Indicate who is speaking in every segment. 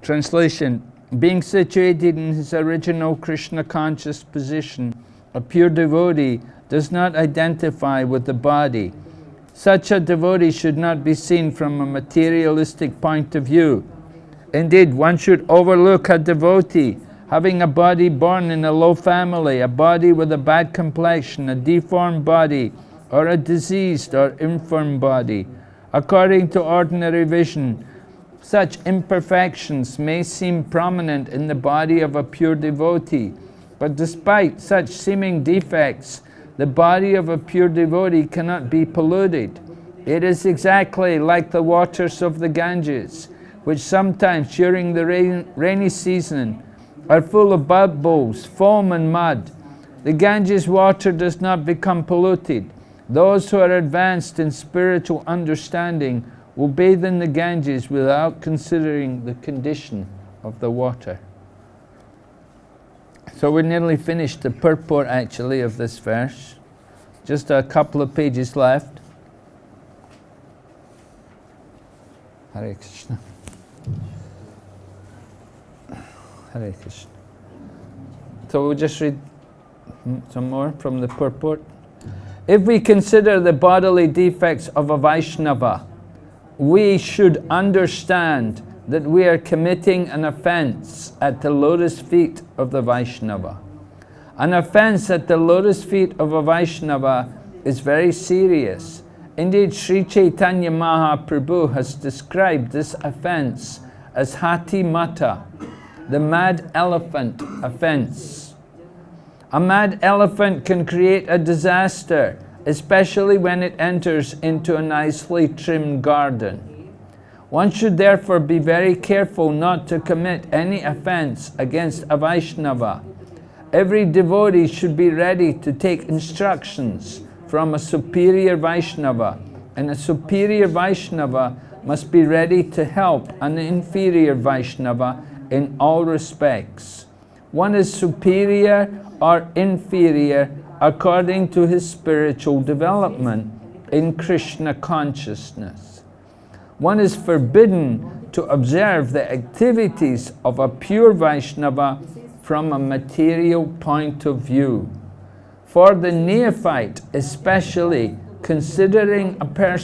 Speaker 1: Translation: being situated in his original Krishna conscious position, a pure devotee does not identify with the body. Such a devotee should not be seen from a materialistic point of view. Indeed, one should overlook a devotee having a body born in a low family, a body with a bad complexion, a deformed body, or a diseased or infirm body. According to ordinary vision, such imperfections may seem prominent in the body of a pure devotee, but despite such seeming defects, the body of a pure devotee cannot be polluted. It is exactly like the waters of the Ganges, which sometimes during the rainy season are full of bubbles, foam and mud. The Ganges water does not become polluted. Those who are advanced in spiritual understanding will bathe in the Ganges without considering the condition of the water. So we're nearly finished the purport actually of this verse. Just a couple of pages left. Hare Krishna. Hare Krishna. So we'll just read some more from the purport. If we consider the bodily defects of a Vaishnava, we should understand that we are committing an offense at the lotus feet of the Vaishnava. An offense at the lotus feet of a Vaishnava is very serious. Indeed, Sri Chaitanya Mahaprabhu has described this offense as Hati Mata, the mad elephant offense. A mad elephant can create a disaster, especially when it enters into a nicely trimmed garden. One should therefore be very careful not to commit any offense against a Vaishnava. Every devotee should be ready to take instructions from a superior Vaishnava, and a superior Vaishnava must be ready to help an inferior Vaishnava in all respects. One is superior or inferior according to his spiritual development in Krishna consciousness. One is forbidden to observe the activities of a pure Vaishnava from a material point of view. For the neophyte, especially, considering a pure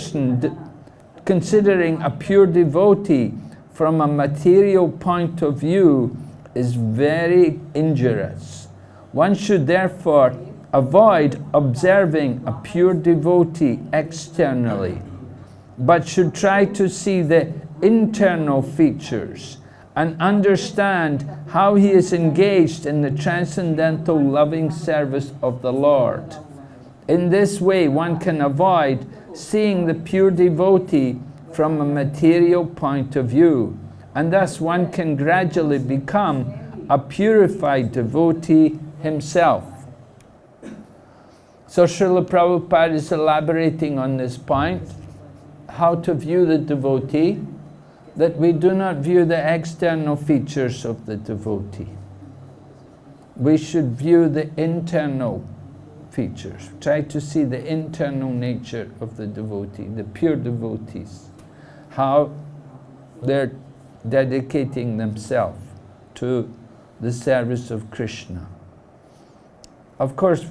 Speaker 1: devotee from a material point of view is very injurious. One should therefore avoid observing a pure devotee externally, but should try to see the internal features and understand how he is engaged in the transcendental loving service of the Lord. In this way, one can avoid seeing the pure devotee from a material point of view, and thus one can gradually become a purified devotee himself. So Srila Prabhupada is elaborating on this point, how to view the devotee, that we do not view the external features of the devotee. We should view the internal features, try to see the internal nature of the devotee, the pure devotees, how they're dedicating themselves to the service of Krishna. Of course,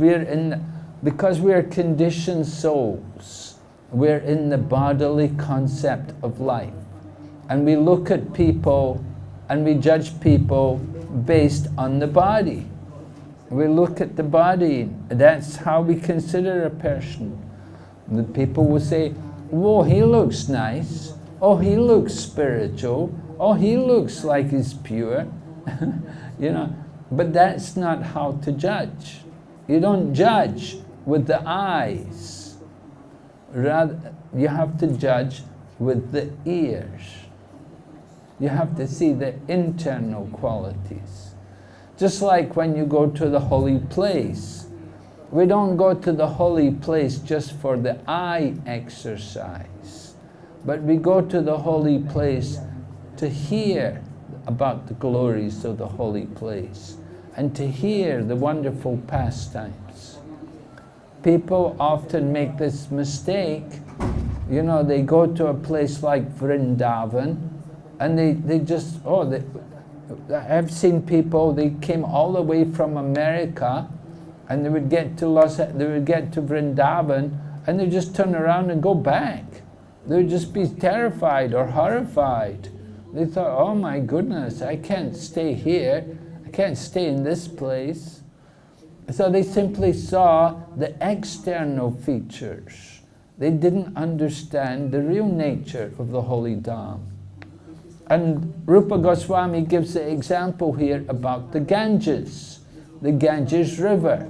Speaker 1: because we are conditioned souls, we're in the bodily concept of life. And we look at people and we judge people based on the body. We look at the body, that's how we consider a person. The people will say, "Whoa, he looks nice. Oh, he looks spiritual. Oh, he looks like he's pure." You know, but that's not how to judge. You don't judge with the eyes. Rather, you have to judge with the ears. You have to see the internal qualities. Just like when you go to the holy place. We don't go to the holy place just for the eye exercise, but we go to the holy place to hear about the glories of the holy place and to hear the wonderful pastimes. People often make this mistake. You know, they go to a place like Vrindavan And they just, I've seen people, they came all the way from America, and they would get to Vrindavan, and they just turn around and go back. They would just be terrified or horrified. They thought, oh my goodness, I can't stay here. I can't stay in this place. So they simply saw the external features. They didn't understand the real nature of the holy Dham. And Rupa Goswami gives the example here about the Ganges River.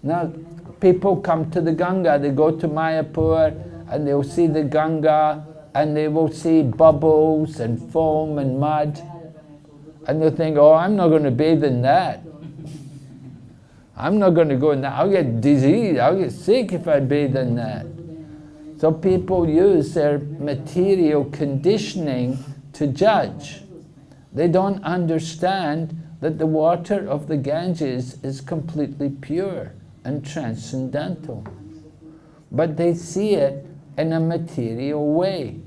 Speaker 1: Now, people come to the Ganga, they go to Mayapur, and they'll see the Ganga, and they will see bubbles and foam and mud, and they'll think, oh, I'm not going to bathe in that. I'm not going to go in that. I'll get disease, I'll get sick if I bathe in that. So people use their material conditioning to judge. They don't understand that the water of the Ganges is completely pure and transcendental. But they see it in a material way.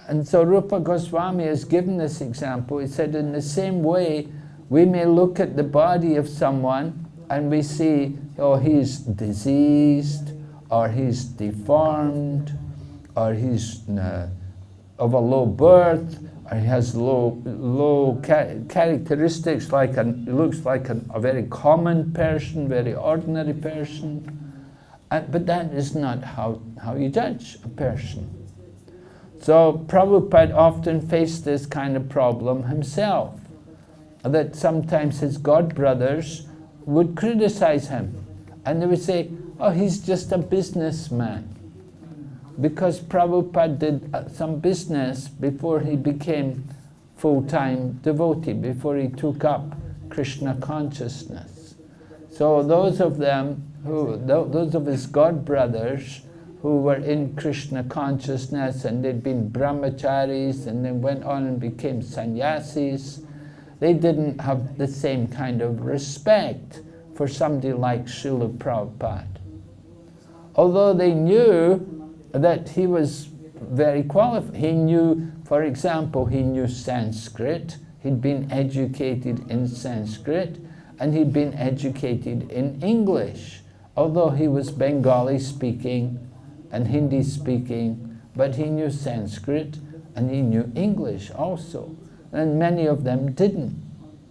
Speaker 1: And so Rupa Goswami has given this example. He said, in the same way, we may look at the body of someone and we see, oh, he's diseased, or he's deformed, or he's of a low birth, or he has low characteristics, looks like a very common person, very ordinary person. But that is not how you judge a person. So Prabhupada often faced this kind of problem himself, that sometimes his god brothers would criticize him, and they would say, oh, he's just a businessman. Because Prabhupada did some business before he became full-time devotee, before he took up Krishna consciousness. So those of his god brothers who were in Krishna consciousness, and they'd been brahmacharis and then went on and became sannyasis, they didn't have the same kind of respect for somebody like Srila Prabhupada. Although they knew that he was very qualified. He knew, for example, he knew Sanskrit, he'd been educated in Sanskrit, and he'd been educated in English, although he was Bengali speaking and Hindi speaking, but he knew Sanskrit and he knew English also. And many of them didn't.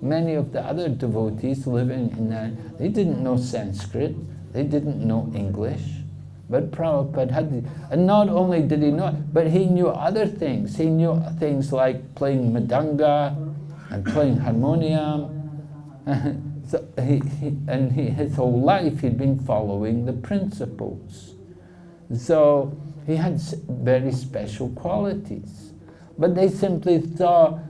Speaker 1: Many of the other devotees living in there, they didn't know Sanskrit, they didn't know English. But Prabhupada had, and not only did he know it, but he knew other things. He knew things like playing madanga and playing harmonium. So his whole life he'd been following the principles. So he had very special qualities. But they simply thought,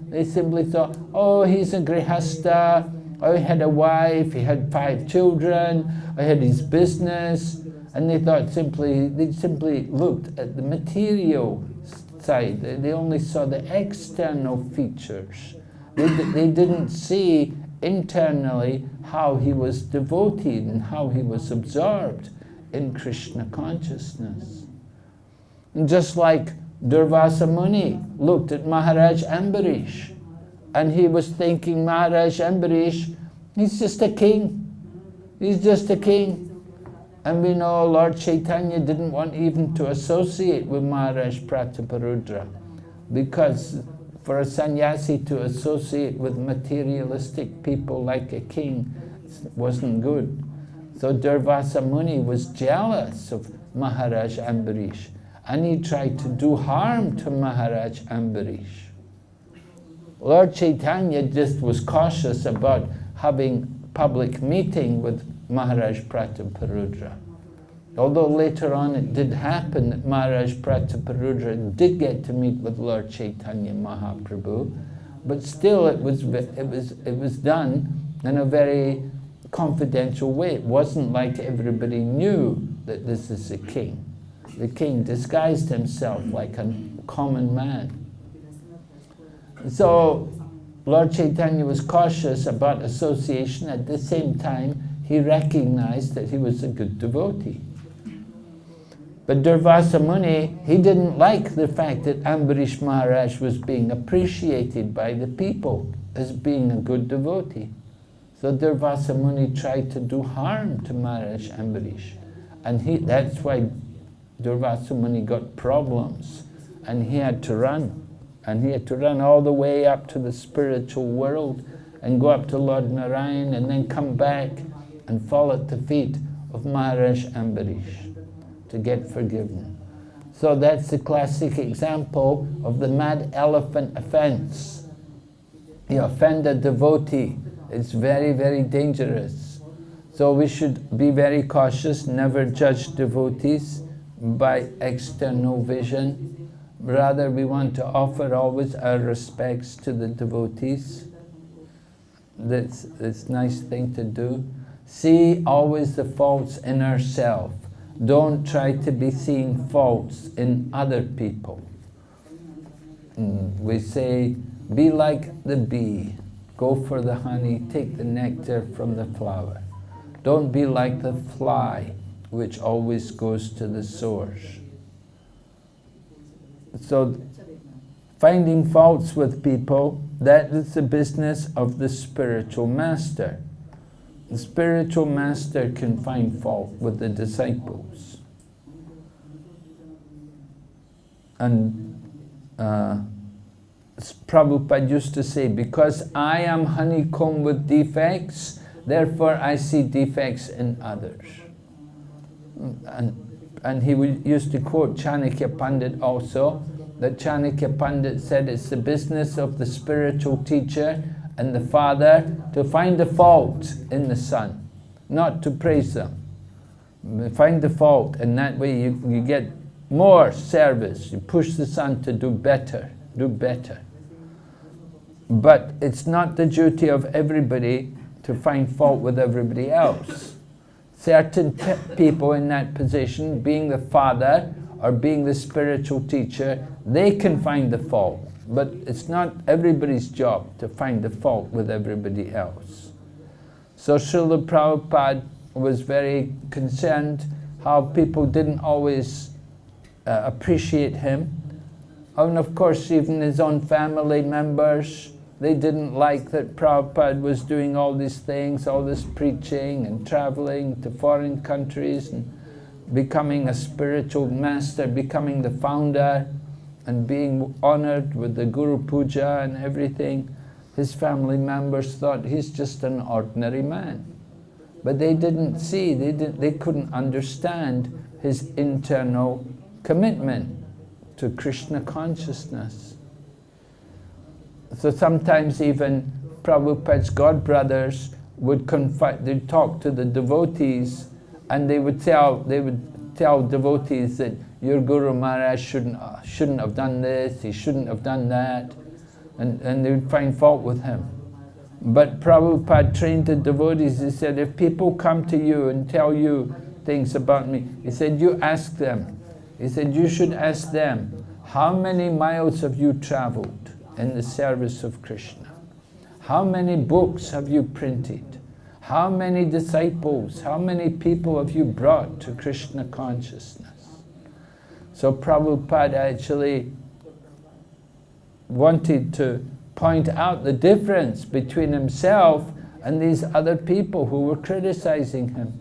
Speaker 1: oh, he's a grihasta, oh, he had a wife, he had 5 children, he had his business, and they simply looked at the material side. They only saw the external features. They didn't see internally how he was devoted and how he was absorbed in Krishna consciousness. And just like Durvasa Muni looked at Maharaj Ambarish, and he was thinking, Maharaj Ambarish, he's just a king. He's just a king. And we know Lord Chaitanya didn't want even to associate with Maharaj Prataparudra, because for a sannyasi to associate with materialistic people like a king wasn't good. So Durvasa Muni was jealous of Maharaj Ambarish, and he tried to do harm to Maharaj Ambarish. Lord Chaitanya just was cautious about having public meeting with Maharaj Prataparudra. Although later on it did happen that Maharaj Prataparudra did get to meet with Lord Chaitanya Mahaprabhu, but still it was done in a very confidential way. It wasn't like everybody knew that this is the king. The king disguised himself like a common man. So Lord Chaitanya was cautious about association. At the same time, he recognized that he was a good devotee. But Durvasa Muni, he didn't like the fact that Ambarish Maharaj was being appreciated by the people as being a good devotee. So Durvasa Muni tried to do harm to Maharaj Ambarish. And that's why Durvasa Muni got problems. And he had to run. And he had to run all the way up to the spiritual world and go up to Lord Narayan and then come back and fall at the feet of Maharaj Ambarish to get forgiven. So that's the classic example of the mad elephant offense. You offend a devotee, it's very, very dangerous. So we should be very cautious, never judge devotees by external vision. Rather, we want to offer always our respects to the devotees. That's a nice thing to do. See always the faults in ourselves. Don't try to be seeing faults in other people. We say, be like the bee. Go for the honey, take the nectar from the flower. Don't be like the fly, which always goes to the source. So, finding faults with people, that is the business of the spiritual master. The spiritual master can find fault with the disciples. And Prabhupada used to say, because I am honeycomb with defects, therefore I see defects in others. And he used to quote Chanakya Pandit also, that Chanakya Pandit said it's the business of the spiritual teacher and the father to find the fault in the son, not to praise them. Find the fault, and that way you get more service. You push the son to do better, do better. But it's not the duty of everybody to find fault with everybody else. Certain people in that position, being the father or being the spiritual teacher, they can find the fault. But it's not everybody's job to find the fault with everybody else. So Srila Prabhupada was very concerned how people didn't always appreciate him. And of course, even his own family members, they didn't like that Prabhupada was doing all these things, all this preaching and traveling to foreign countries and becoming a spiritual master, becoming the founder and being honored with the Guru Puja and everything. His family members thought he's just an ordinary man. But they didn't see, they couldn't understand his internal commitment to Krishna consciousness. So sometimes even Prabhupada's godbrothers would they'd talk to the devotees, and they would tell devotees that your Guru Maharaj shouldn't have done this, he shouldn't have done that, and they would find fault with him. But Prabhupada trained the devotees. He said, if people come to you and tell you things about me, he said, you ask them. He said, you should ask them, how many miles have you traveled in the service of Krishna? How many books have you printed? How many disciples, how many people have you brought to Krishna consciousness? So Prabhupada actually wanted to point out the difference between himself and these other people who were criticizing him.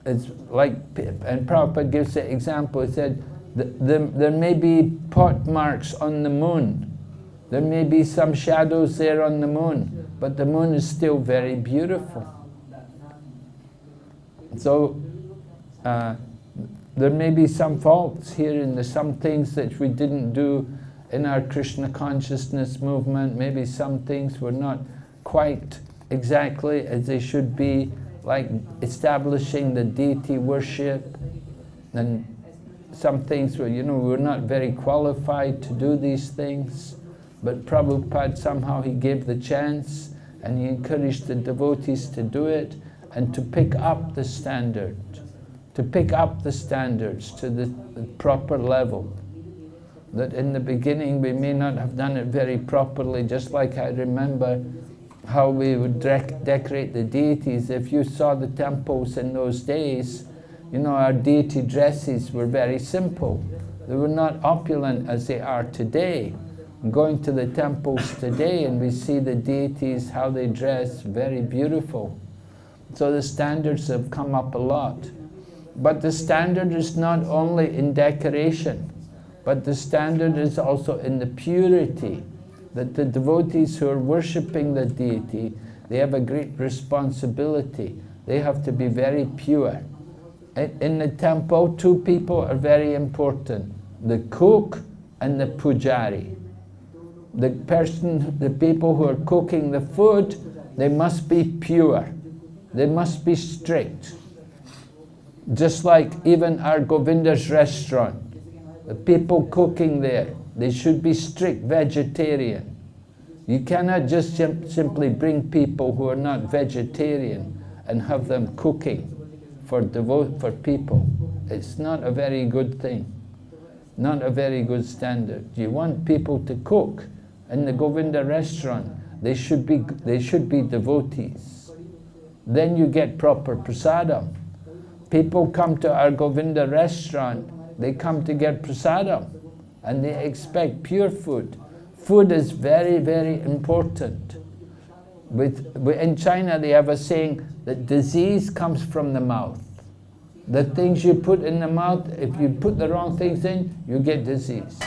Speaker 1: It's like, and Prabhupada gives the example, he said, there may be pot marks on the moon, there may be some shadows there on the moon, but the moon is still very beautiful. So, there may be some faults here and there's some things that we didn't do in our Krishna consciousness movement. Maybe some things were not quite exactly as they should be, like establishing the deity worship, and some things were, we're not very qualified to do these things. But Prabhupada somehow he gave the chance and he encouraged the devotees to do it and to pick up the standard, to pick up the standards to the proper level. That in the beginning we may not have done it very properly, just like I remember how we would decorate the deities. If you saw the temples in those days, You know, our deity dresses were very simple. They were not opulent as they are today. Going to the temples today and we see the deities, how they dress, very beautiful. So the standards have come up a lot. But the standard is not only in decoration, but the standard is also in the purity. That the devotees who are worshipping the deity, they have a great responsibility. They have to be very pure. In the temple, two people are very important. The cook and the pujari. The people who are cooking the food, they must be pure. They must be strict. Just like even our Govinda's restaurant, the people cooking there, they should be strict vegetarian. You cannot just simply bring people who are not vegetarian and have them cooking for people. It's not a very good thing, not a very good standard. You want people to cook in the Govinda restaurant, they should be devotees. Then you get proper prasadam. People come to our Govinda restaurant, they come to get prasadam and they expect pure food. Food is very, very important. In China they have a saying that disease comes from the mouth. The things you put in the mouth, if you put the wrong things in, you get disease.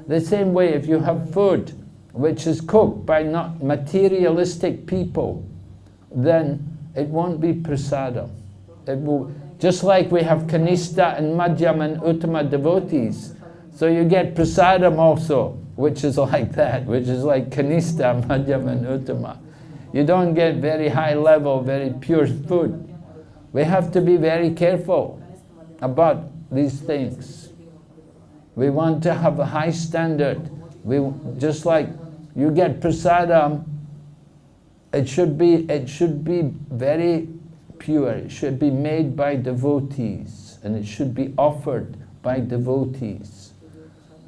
Speaker 1: The same way, if you have food which is cooked by not materialistic people, then it won't be prasadam. It will, just like we have kanista and madhyam and uttama devotees, so you get prasadam also, which is like that, which is like kanista, madhyam and uttama. You don't get very high level, very pure food. We have to be very careful about these things. We want to have a high standard. Just like you get prasadam, it should be very pure. It should be made by devotees and it should be offered by devotees.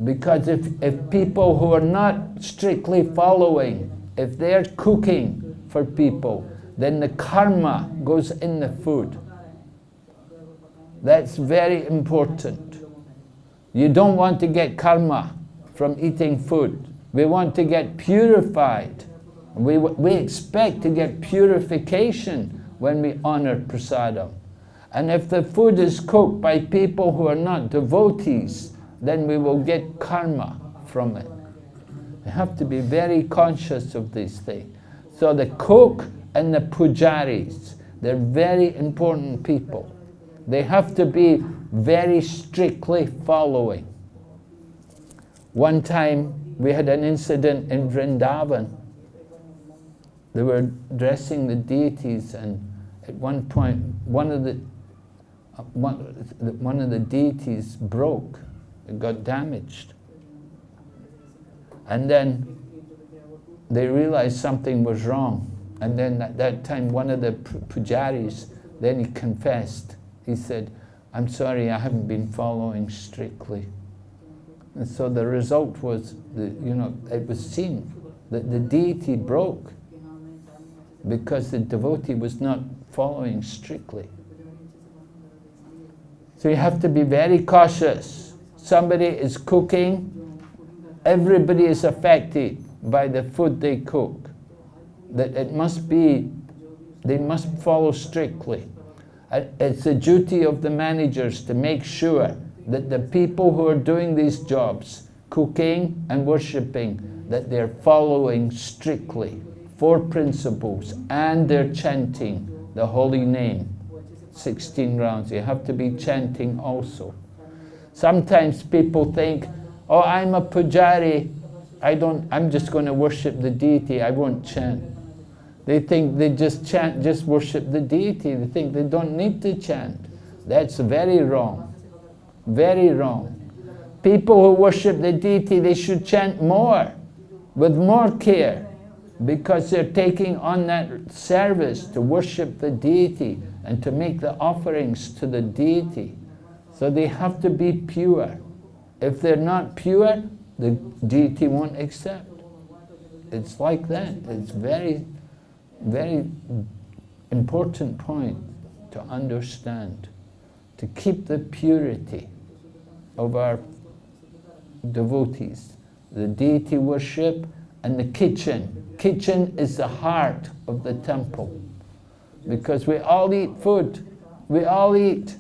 Speaker 1: Because if people who are not strictly following, if they're cooking for people, then the karma goes in the food. That's very important. You don't want to get karma from eating food. We want to get purified. We expect to get purification when we honor prasadam. And if the food is cooked by people who are not devotees, then we will get karma from it. We have to be very conscious of these things. So the cook and the pujaris, they're very important people. They have to be very strictly following. One time we had an incident in Vrindavan. They were dressing the deities, and at one point one of the deities broke. It got damaged. And then they realized something was wrong. And then at that time, one of the pujaris, then he confessed. He said, "I'm sorry, I haven't been following strictly." And so the result was, it was seen that the deity broke because the devotee was not following strictly. So you have to be very cautious. Somebody is cooking, everybody is affected by the food they cook. That they must follow strictly. It's the duty of the managers to make sure that the people who are doing these jobs, cooking and worshipping, that they're following strictly 4 principles, and they're chanting the holy name 16 rounds. You have to be chanting also. Sometimes people think, "Oh, I'm a pujari, I'm just going to worship the deity, I won't chant." They think they just worship the deity. They think they don't need to chant. That's very wrong. Very wrong. People who worship the deity, they should chant more, with more care, because they're taking on that service to worship the deity and to make the offerings to the deity. So they have to be pure. If they're not pure, the deity won't accept. It's like that. It's very, very important point to understand. to keep the purity of our devotees. The deity worship and the kitchen. Kitchen is the heart of the temple. Because we all eat food. We all eat.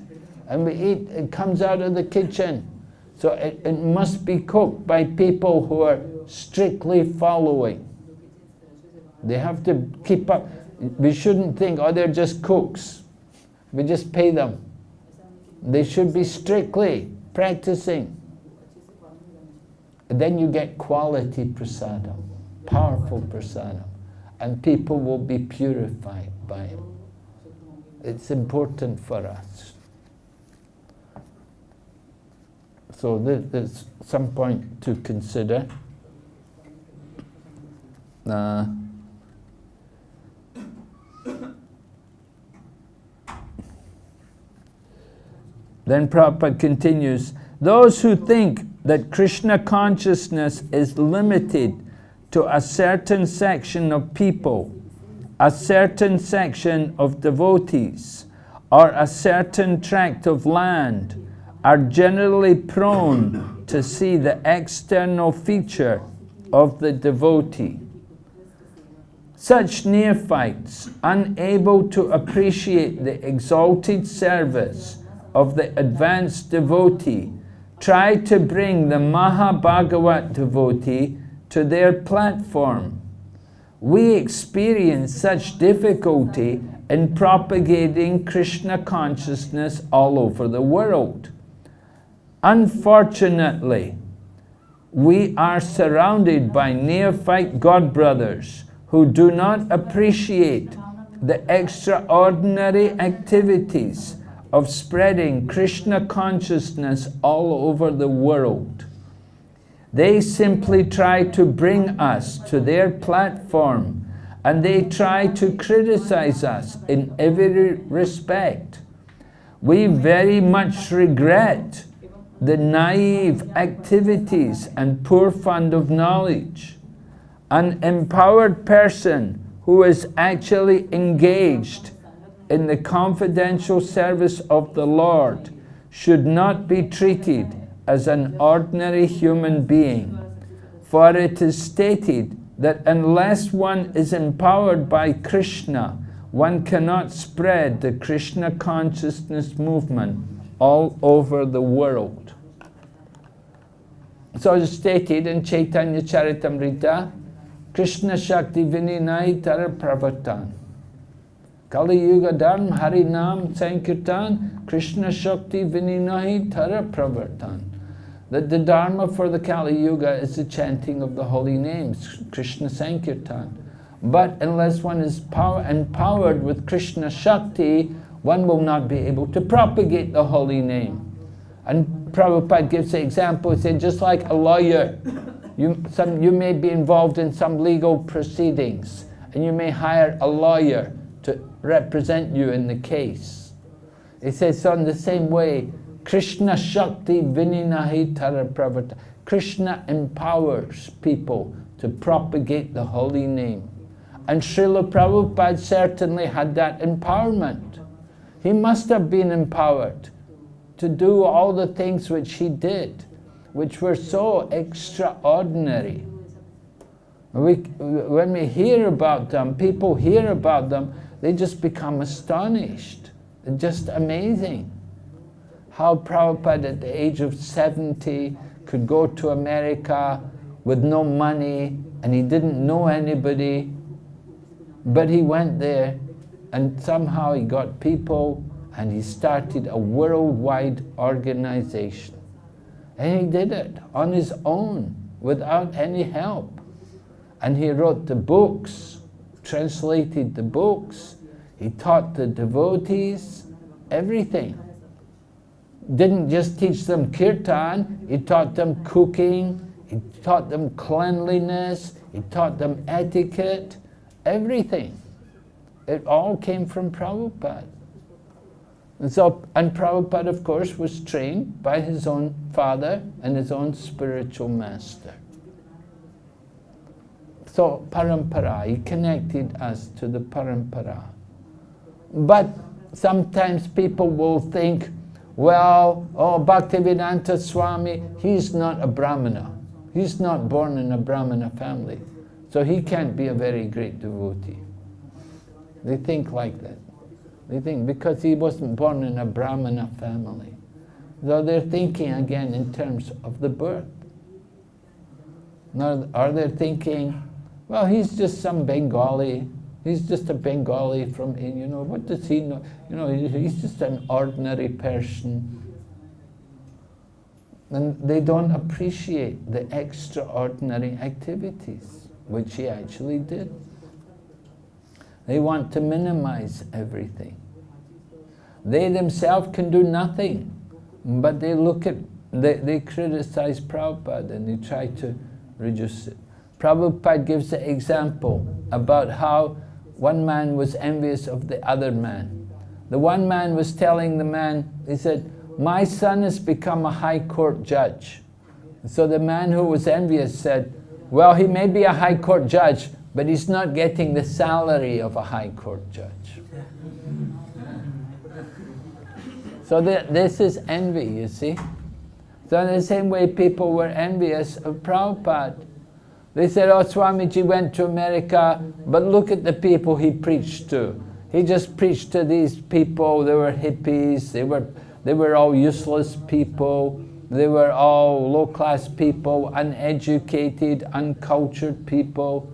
Speaker 1: And we eat, it comes out of the kitchen. So it must be cooked by people who are strictly following. They have to keep up. We shouldn't think, oh, they're just cooks. We just pay them. They should be strictly practicing. And then you get quality prasadam, powerful prasadam, and people will be purified by it. It's important for us. So there's some point to consider. Then Prabhupada continues, those who think that Krishna consciousness is limited to a certain section of people, a certain section of devotees, or a certain tract of land, are generally prone to see the external feature of the devotee. Such neophytes, unable to appreciate the exalted service of the advanced devotee, try to bring the Mahabhagavat devotee to their platform. We experience such difficulty in propagating Krishna consciousness all over the world. Unfortunately, we are surrounded by neophyte godbrothers who do not appreciate the extraordinary activities of spreading Krishna consciousness all over the world. They simply try to bring us to their platform, and they try to criticize us in every respect. We very much regret the naive activities and poor fund of knowledge. An empowered person who is actually engaged in the confidential service of the Lord should not be treated as an ordinary human being, for it is stated that unless one is empowered by Krishna, one cannot spread the Krishna consciousness movement all over the world. So it's stated in Chaitanya Charitamrita, Krishna Shakti Vininai Tara Pravartan. Kali Yuga Dharma Harinam Sankirtan, Krishna Shakti Vininahi Tara Pravartan. That the Dharma for the Kali Yuga is the chanting of the holy names, Krishna Sankirtan. But unless one is empowered with Krishna Shakti, one will not be able to propagate the holy name. And Prabhupada gives the example, he said, just like a lawyer, you may be involved in some legal proceedings, and you may hire a lawyer to represent you in the case. He says, so in the same way, Krishna Shakti Vininahi Tara Pravarta. Krishna empowers people to propagate the holy name. And Srila Prabhupada certainly had that empowerment. He must have been empowered to do all the things which he did, which were so extraordinary. When we hear about them, people hear about them, they just become astonished. It's just amazing. How Prabhupada at the age of 70 could go to America with no money, and he didn't know anybody, but he went there and somehow he got people and he started a worldwide organization. And he did it on his own, without any help. And he wrote the books, translated the books, he taught the devotees, everything. Didn't just teach them kirtan, he taught them cooking, he taught them cleanliness, he taught them etiquette, everything. It all came from Prabhupada. And Prabhupada, of course, was trained by his own father and his own spiritual master. So parampara, he connected us to the parampara. But sometimes people will think, well, oh, Bhaktivedanta Swami, he's not a Brahmana. He's not born in a Brahmana family. So he can't be a very great devotee. They think like that. They think because he wasn't born in a Brahmana family. So they're thinking again in terms of the birth. Or they're thinking, well, he's just some Bengali. He's just a Bengali from, you know, what does he know? You know, he's just an ordinary person. And they don't appreciate the extraordinary activities which he actually did. They want to minimize everything. They themselves can do nothing, but they look at, they criticize Prabhupada and they try to reduce it. Prabhupada gives an example about how one man was envious of the other man. The one man was telling the man, he said, my son has become a high court judge. So the man who was envious said, well, he may be a high court judge, but he's not getting the salary of a high court judge. So this is envy, you see. So in the same way people were envious of Prabhupada. They said, oh, Swamiji went to America, but look at the people he preached to. He just preached to these people. They were hippies, they were all useless people, they were all low-class people, uneducated, uncultured people.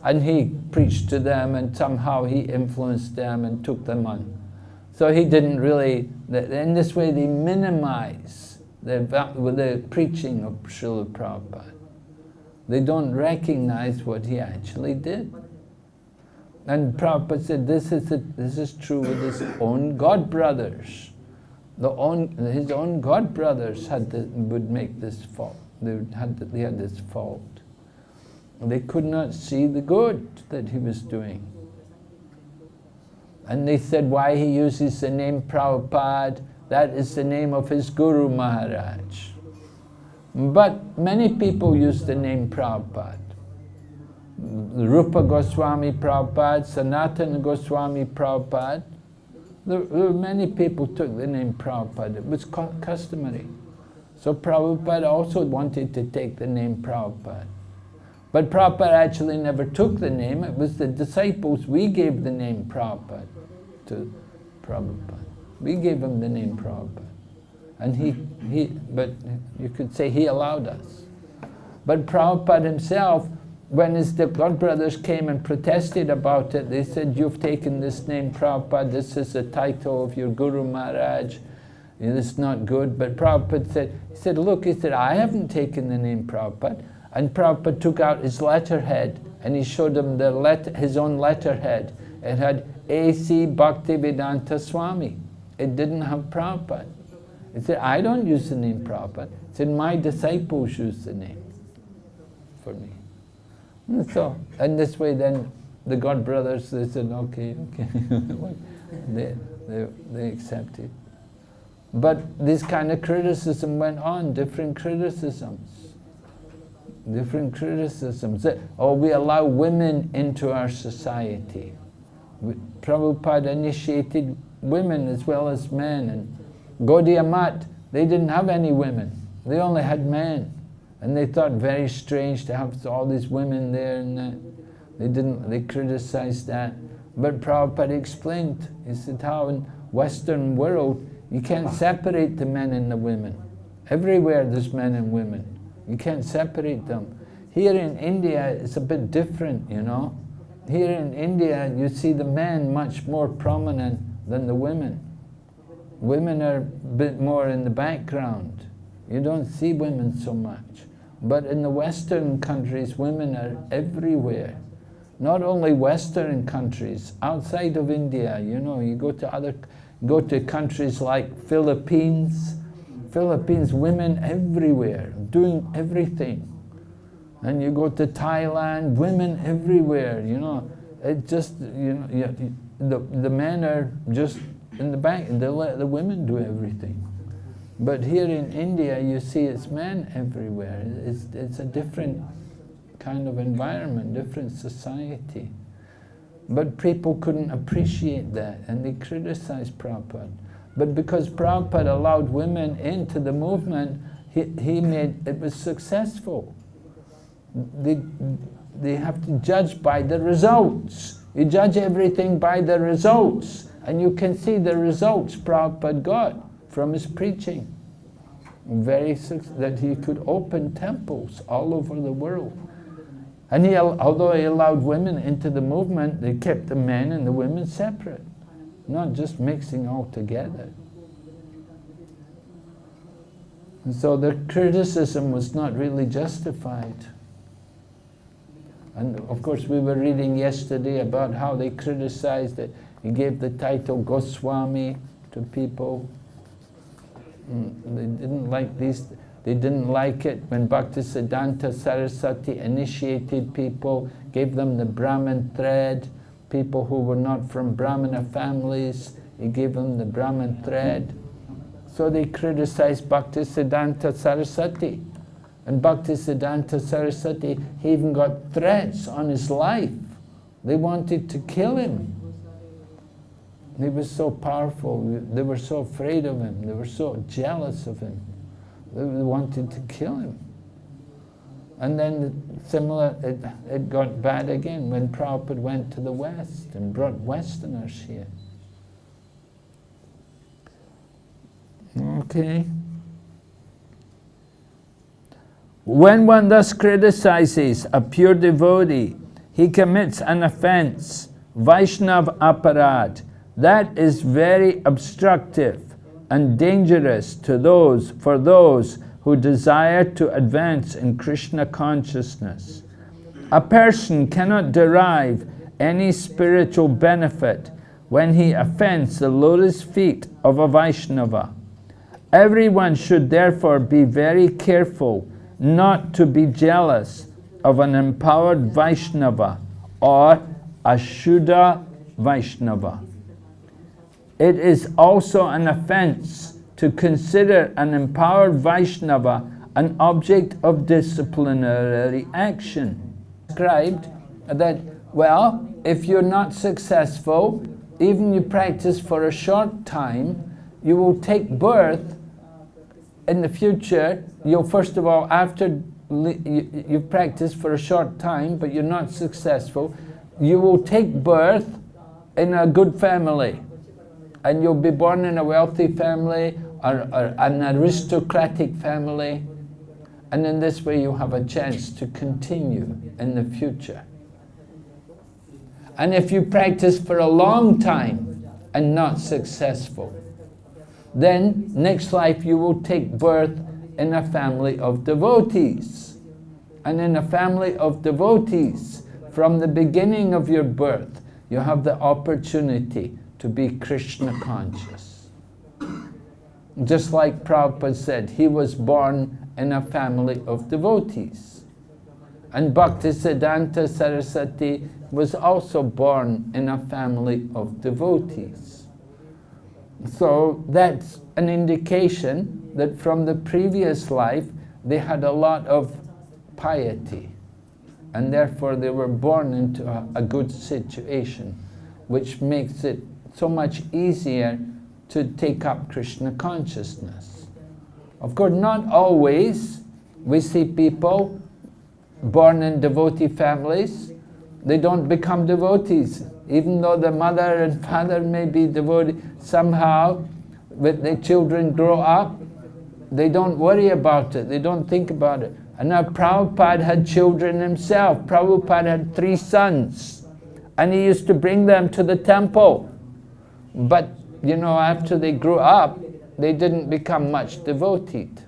Speaker 1: And he preached to them and somehow he influenced them and took them on. So he didn't really, in this way they minimize the preaching of Srila Prabhupada. They don't recognize what he actually did. And Prabhupada said, this is true with his own god brothers. His own god brothers would make this fault. They had this fault. They could not see the good that he was doing. And they said why he uses the name Prabhupada, that is the name of his Guru Maharaj. But many people use the name Prabhupada. Rupa Goswami Prabhupada, Sanatana Goswami Prabhupada. Many people took the name Prabhupada. It was customary. So Prabhupada also wanted to take the name Prabhupada. But Prabhupada actually never took the name. It was the disciples. We gave the name Prabhupada to Prabhupada. We gave him the name Prabhupada. And but you could say he allowed us. But Prabhupada himself, when his god brothers came and protested about it, they said, you've taken this name Prabhupada, this is the title of your Guru Maharaj, this is not good. But Prabhupada said, look, I haven't taken the name Prabhupada. And Prabhupada took out his letterhead and he showed them his own letterhead. It had A.C. Bhaktivedanta Swami. It didn't have Prabhupada. He said, I don't use the name Prabhupada. He said, my disciples use the name for me. And so, and this way then the god brothers, they said, okay. they accepted. But this kind of criticism went on, different criticisms. Oh, we allow women into our society. Prabhupada initiated women as well as men. And Gaudiya Math, they didn't have any women. They only had men. And they thought very strange to have all these women there and that. They criticized that. But Prabhupada explained, he said how in Western world, you can't separate the men and the women. Everywhere there's men and women. You can't separate them. Here in India, it's a bit different, you know. Here in India, you see the men much more prominent than the women. Women are a bit more in the background. You don't see women so much. But in the Western countries, women are everywhere. Not only Western countries, outside of India, you know, you go to countries like Philippines, women everywhere, doing everything. And you go to Thailand, women everywhere, you know. It just, you know, the men are just in the back, they let the women do everything. But here in India, you see it's men everywhere. It's a different kind of environment, different society. But people couldn't appreciate that, and they criticized Prabhupada. But because Prabhupada allowed women into the movement, he made it was successful. They have to judge by the results. You judge everything by the results, and you can see the results Prabhupada got from his preaching. That he could open temples all over the world. And although he allowed women into the movement, they kept the men and the women separate, not just mixing all together. And so their criticism was not really justified. And of course we were reading yesterday about how they criticized it. He gave the title Goswami to people. They didn't like these. They didn't like it when Bhaktisiddhanta Saraswati initiated people, gave them the Brahmin thread. People who were not from Brahmana families, he gave them the Brahmin thread. So they criticized Bhaktisiddhanta Saraswati. And Bhaktisiddhanta Saraswati, he even got threats on his life. They wanted to kill him. He was so powerful. They were so afraid of him. They were so jealous of him. They wanted to kill him. And then it got bad again when Prabhupada went to the West and brought Westerners here. Okay. When one thus criticizes a pure devotee, he commits an offense, Vaishnav aparad. That is very obstructive and dangerous for those who desire to advance in Krishna consciousness. A person cannot derive any spiritual benefit when he offends the lotus feet of a Vaishnava. Everyone should therefore be very careful not to be jealous of an empowered Vaishnava or a Shuddha Vaishnava. It is also an offense to consider an empowered Vaishnava an object of disciplinary action. Described that, well, if you're not successful, even you practice for a short time, you will take birth in the future. You'll first of all, after you've practiced for a short time, but you're not successful, you will take birth in a good family. And you'll be born in a wealthy family or an aristocratic family. And in this way you'll have a chance to continue in the future. And if you practice for a long time and not successful, then next life you will take birth in a family of devotees. And in a family of devotees, from the beginning of your birth, you have the opportunity to be Krishna conscious. Just like Prabhupada said, he was born in a family of devotees. And Bhaktisiddhanta Saraswati was also born in a family of devotees. So that's an indication that from the previous life they had a lot of piety, and therefore they were born into a good situation, which makes it so much easier to take up Krishna consciousness. Of course, not always. We see people born in devotee families, they don't become devotees. Even though the mother and father may be devotees, somehow when the children grow up, they don't worry about it, they don't think about it. And now Prabhupada had children himself. Prabhupada had 3 sons, and he used to bring them to the temple. But, you know, after they grew up, they didn't become much devoted.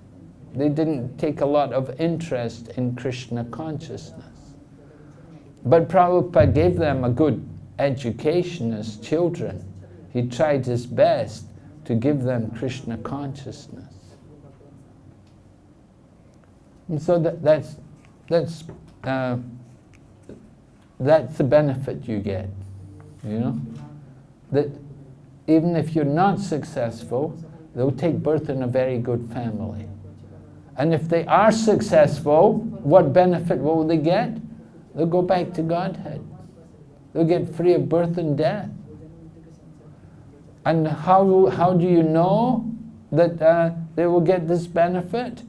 Speaker 1: They didn't take a lot of interest in Krishna consciousness. But Prabhupada gave them a good education as children. He tried his best to give them Krishna consciousness. And so that's the benefit you get, you know? That even if you're not successful, they'll take birth in a very good family. And if they are successful, what benefit will they get? They'll go back to Godhead. They'll get free of birth and death. And how do you know that they will get this benefit?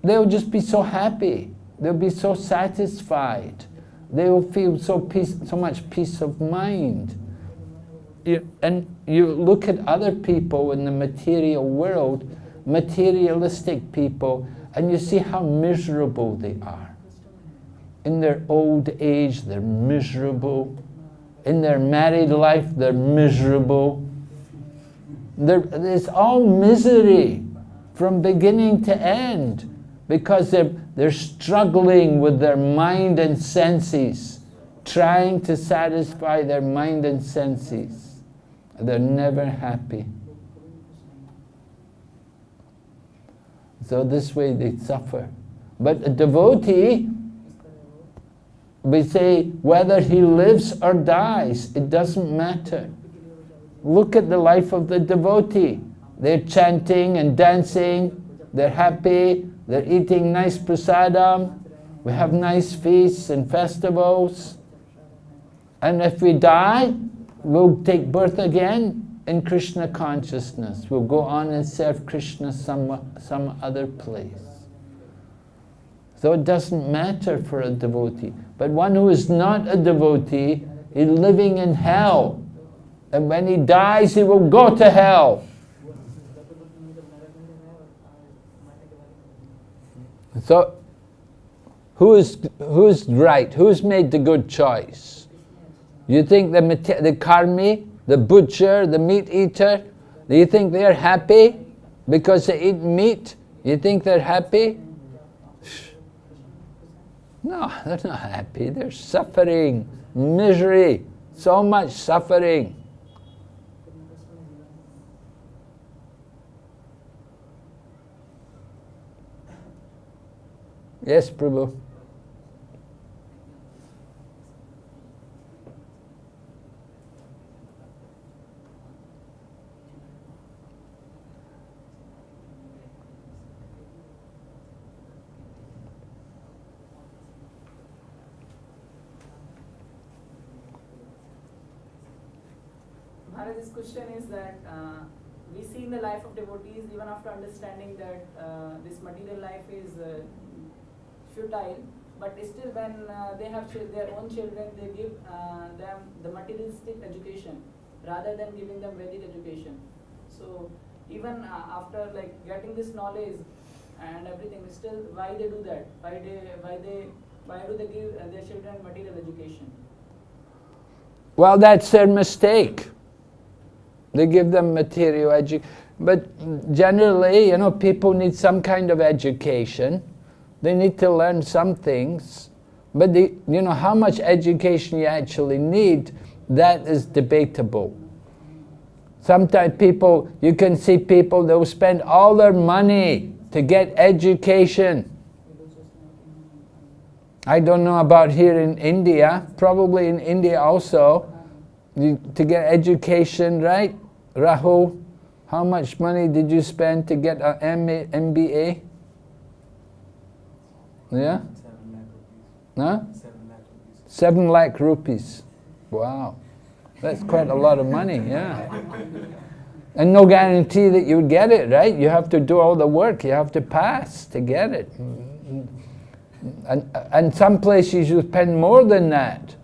Speaker 1: They'll just be so happy. They'll be so satisfied. They will feel so much peace of mind. And you look at other people in the material world, materialistic people, and you see how miserable they are. In their old age, they're miserable. In their married life, they're miserable. It's all misery from beginning to end because they're struggling with their mind and senses, trying to satisfy their mind and senses. They're never happy. So this way they suffer. But a devotee, we say whether he lives or dies, it doesn't matter. Look at the life of the devotee. They're chanting and dancing, they're happy, they're eating nice prasadam, we have nice feasts and festivals. And if we die, we'll take birth again in Krishna consciousness. We'll go on and serve Krishna some other place. So it doesn't matter for a devotee. But one who is not a devotee is living in hell. And when he dies, he will go to hell. So, who is right? Who's made the good choice? You think the karmi, the butcher, the meat eater, do you think they're happy because they eat meat? You think they're happy? No, they're not happy. They're suffering, misery, so much suffering. Yes, Prabhu.
Speaker 2: Maharaj's question is that we see in the life of devotees, even after understanding that this material life is futile, but still when they have their own children, they give them the materialistic education rather than giving them Vedic education. So even after like getting this knowledge and everything, still why they do that? Why do they give their children material education?
Speaker 1: Well, that's their mistake. They give them material education. But generally, you know, people need some kind of education. They need to learn some things. But you know, how much education you actually need, that is debatable. Sometimes people, you can see people, they'll spend all their money to get education. I don't know about here in India, probably in India also, to get education, right? Rahul, how much money did you spend to get an MBA? Yeah?
Speaker 3: 7 lakh rupees.
Speaker 1: Huh?
Speaker 3: 7 lakh rupees.
Speaker 1: 7 lakh rupees. Wow. That's quite a lot of money, yeah. And no guarantee that you would get it, right? You have to do all the work. You have to pass to get it. And some places you spend more than that.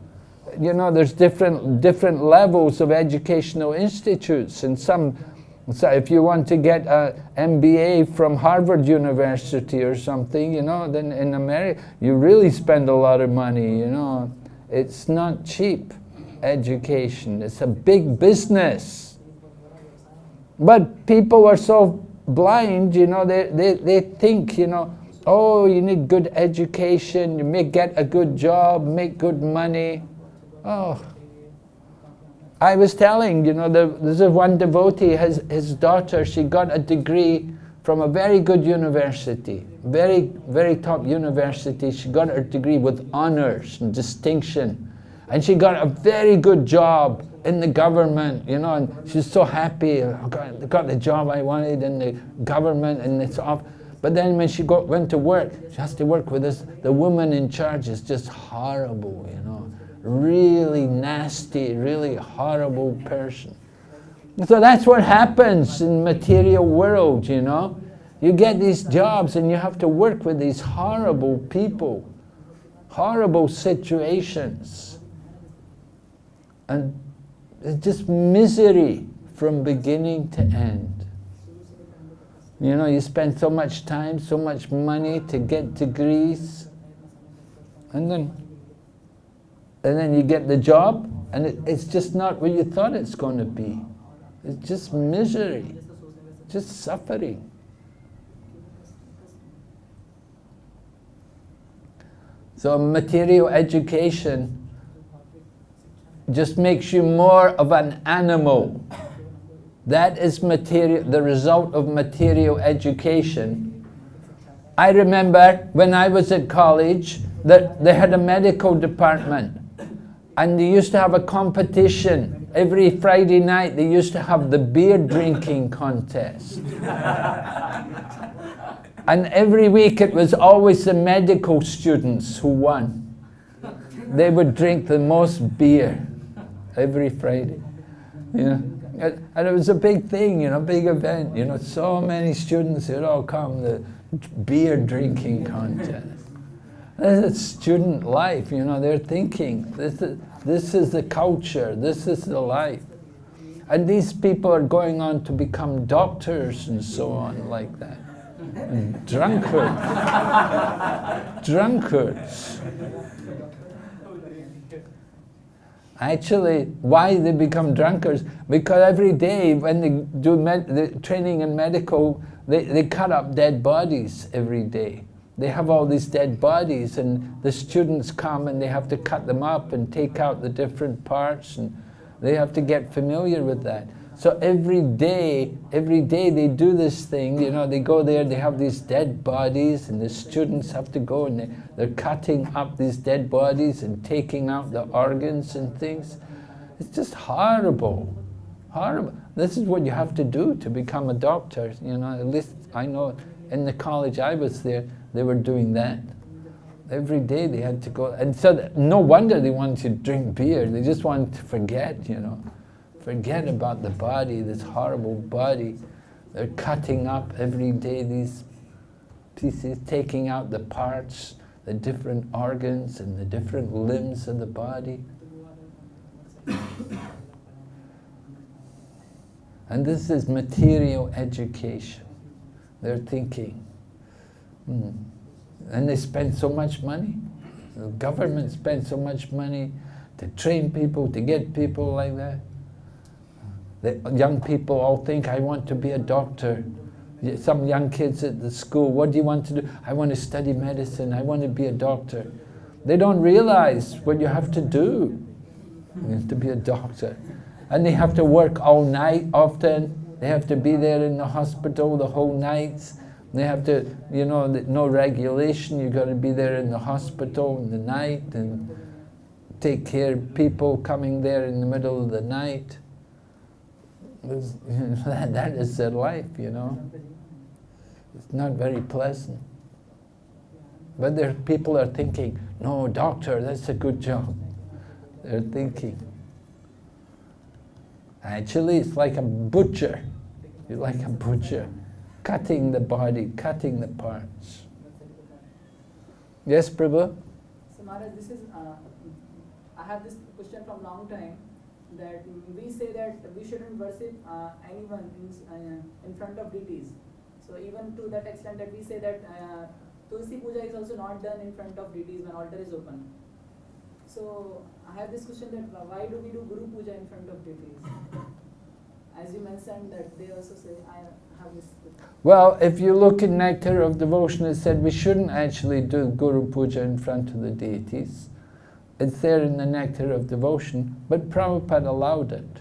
Speaker 1: You know, there's different levels of educational institutes, and so if you want to get an MBA from Harvard University or something, you know, then in America you really spend a lot of money. You know, it's not cheap education. It's a big business. But people are so blind. You know, they think, you know, oh, you need good education. You may get a good job, make good money. Oh, I was telling, you know, there's one devotee, his daughter, she got a degree from a very good university, very, very top university. She got her degree with honors and distinction. And she got a very good job in the government, you know, and she's so happy. I got the job I wanted in the government, and it's off. But then when she went to work, she has to work with this. The woman in charge is just horrible, you know. Really nasty, really horrible person. So that's what happens in the material world, you know. You get these jobs and you have to work with these horrible people, horrible situations. And it's just misery from beginning to end. You know, you spend so much time, so much money to get degrees, and then you get the job, and it's just not what you thought it's going to be. It's just misery, just suffering. So material education just makes you more of an animal. That is material, the result of material education. I remember when I was at college that they had a medical department, and they used to have a competition. Every Friday night they used to have the beer drinking contest. And every week it was always the medical students who won. They would drink the most beer every Friday. You know? And it was a big thing, you know, big event. You know, so many students would all come, the beer drinking contest. This is student life, you know, they're thinking, this is the culture, this is the life. And these people are going on to become doctors and so on like that. And drunkards. Drunkards. Actually, why they become drunkards? Because every day when they do the training in medical, they cut up dead bodies every day. They have all these dead bodies, and the students come and they have to cut them up and take out the different parts, and they have to get familiar with that. So every day they do this thing, you know, they go there, they have these dead bodies, and the students have to go and they're cutting up these dead bodies and taking out the organs and things. It's just horrible, horrible. This is what you have to do to become a doctor, you know, at least I know in the college I was there, they were doing that. Every day they had to go, and so no wonder they wanted to drink beer, they just wanted to forget, you know. Forget about the body, this horrible body. They're cutting up every day these pieces, taking out the parts, the different organs and the different limbs of the body. And this is material education. They're thinking. And they spend so much money. The government spends so much money to train people, to get people like that. The young people all think, I want to be a doctor. Some young kids at the school, what do you want to do? I want to study medicine, I want to be a doctor. They don't realize what you have to do to be a doctor. And they have to work all night often. They have to be there in the hospital the whole night. They have to, you know, no regulation, you've got to be there in the hospital in the night and take care of people coming there in the middle of the night. That is their life, you know. It's not very pleasant. But there people are thinking, no, doctor, that's a good job. They're thinking. Actually, it's like a butcher. You're like a butcher, cutting the body, cutting the parts. Yes, Prabhu?
Speaker 2: So Maharaj, this is, I have this question from long time, that we say that we shouldn't worship anyone in front of deities. So even to that extent that we say that Tulsi Puja is also not done in front of deities when altar is open. So I have this question that why do we do Guru Puja in front of deities? As you mentioned that they also say, I have this.
Speaker 1: Well, if you look in Nectar of Devotion, it said we shouldn't actually do Guru Puja in front of the deities. It's there in the Nectar of Devotion, but Prabhupada allowed it.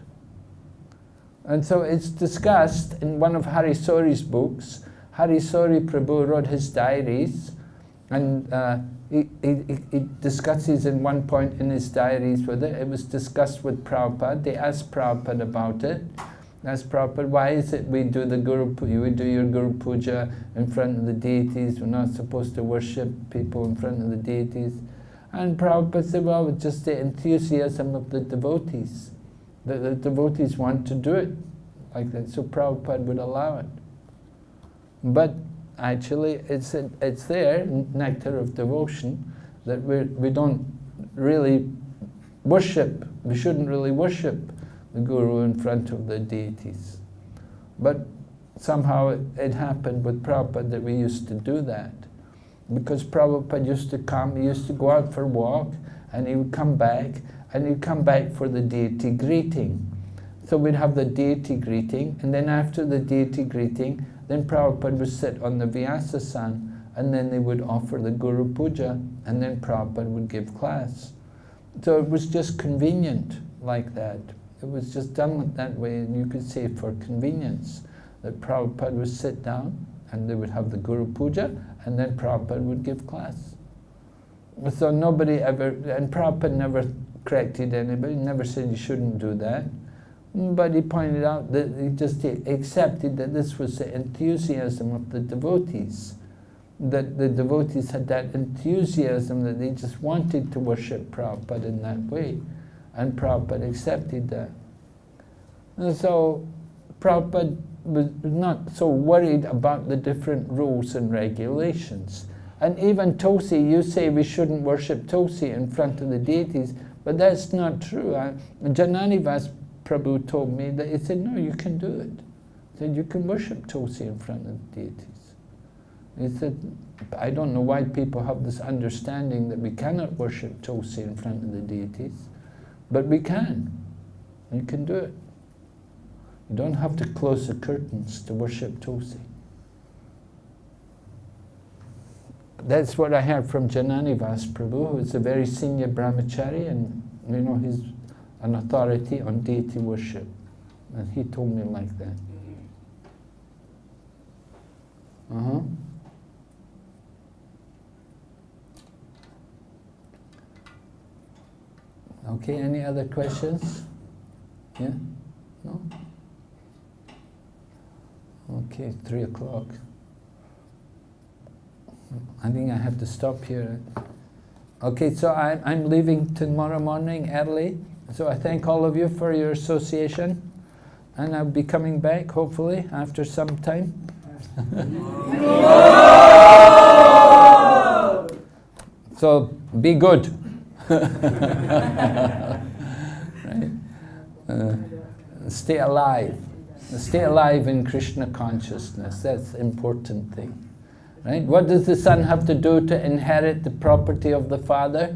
Speaker 1: And so it's discussed in one of Hari Sori's books. Hari Sori Prabhu wrote his diaries, and he discusses in one point in his diaries with it. It was discussed with Prabhupada. They asked Prabhupada about it. Asked Prabhupada, why is it we do we do your Guru Puja in front of the deities? We're not supposed to worship people in front of the deities. And Prabhupada said, well, it's just the enthusiasm of the devotees. The devotees want to do it. like that. So Prabhupada would allow it. But actually, it's there, nectar of devotion, that we don't really worship. We shouldn't really worship the Guru in front of the deities. But somehow it happened with Prabhupada that we used to do that. Because Prabhupada used to come, he used to go out for a walk, and he would come back, and he'd come back for the deity greeting. So we'd have the deity greeting, and then after the deity greeting, then Prabhupada would sit on the Vyasa-san, and then they would offer the Guru Puja, and then Prabhupada would give class. So it was just convenient like that. It was just done that way, and you could say for convenience, that Prabhupada would sit down, and they would have the Guru Puja, and then Prabhupada would give class. So nobody ever, and Prabhupada never corrected anybody, never said you shouldn't do that. But he pointed out that he just accepted that this was the enthusiasm of the devotees. That the devotees had that enthusiasm that they just wanted to worship Prabhupada in that way. And Prabhupada accepted that. And so Prabhupada was not so worried about the different rules and regulations. And even Tulsi, you say we shouldn't worship Tulsi in front of the deities, but that's not true. Jananivas Prabhu told me that he said, no, you can do it. He said, you can worship Tulsi in front of the deities. He said, I don't know why people have this understanding that we cannot worship Tulsi in front of the deities, but we can. You can do it. You don't have to close the curtains to worship Tulsi. That's what I heard from Jananivas Prabhu, who is a very senior brahmachari, and you know, he's an authority on deity worship. And he told me like that. Okay, any other questions? Yeah? No? Okay, 3 o'clock. I think I have to stop here. Okay, so I'm leaving tomorrow morning early. So I thank all of you for your association. And I'll be coming back, hopefully, after some time. So be good. Right? Stay alive. Stay alive in Krishna consciousness. That's the important thing. Right? What does the son have to do to inherit the property of the father?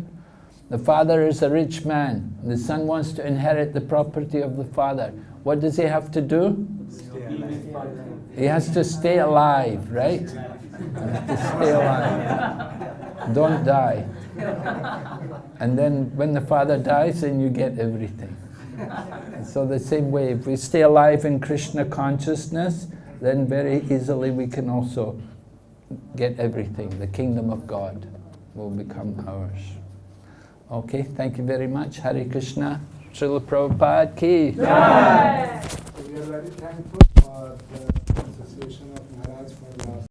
Speaker 1: The father is a rich man. The son wants to inherit the property of the father. What does he have to do? He has to stay alive, right? He has to stay alive. Don't die. And then when the father dies, then you get everything. So the same way, if we stay alive in Krishna consciousness, then very easily we can also get everything. The kingdom of God will become ours. Okay, thank you very much. Hare Krishna. Srila Prabhupada ki.
Speaker 3: We are very thankful for the association of Maharaj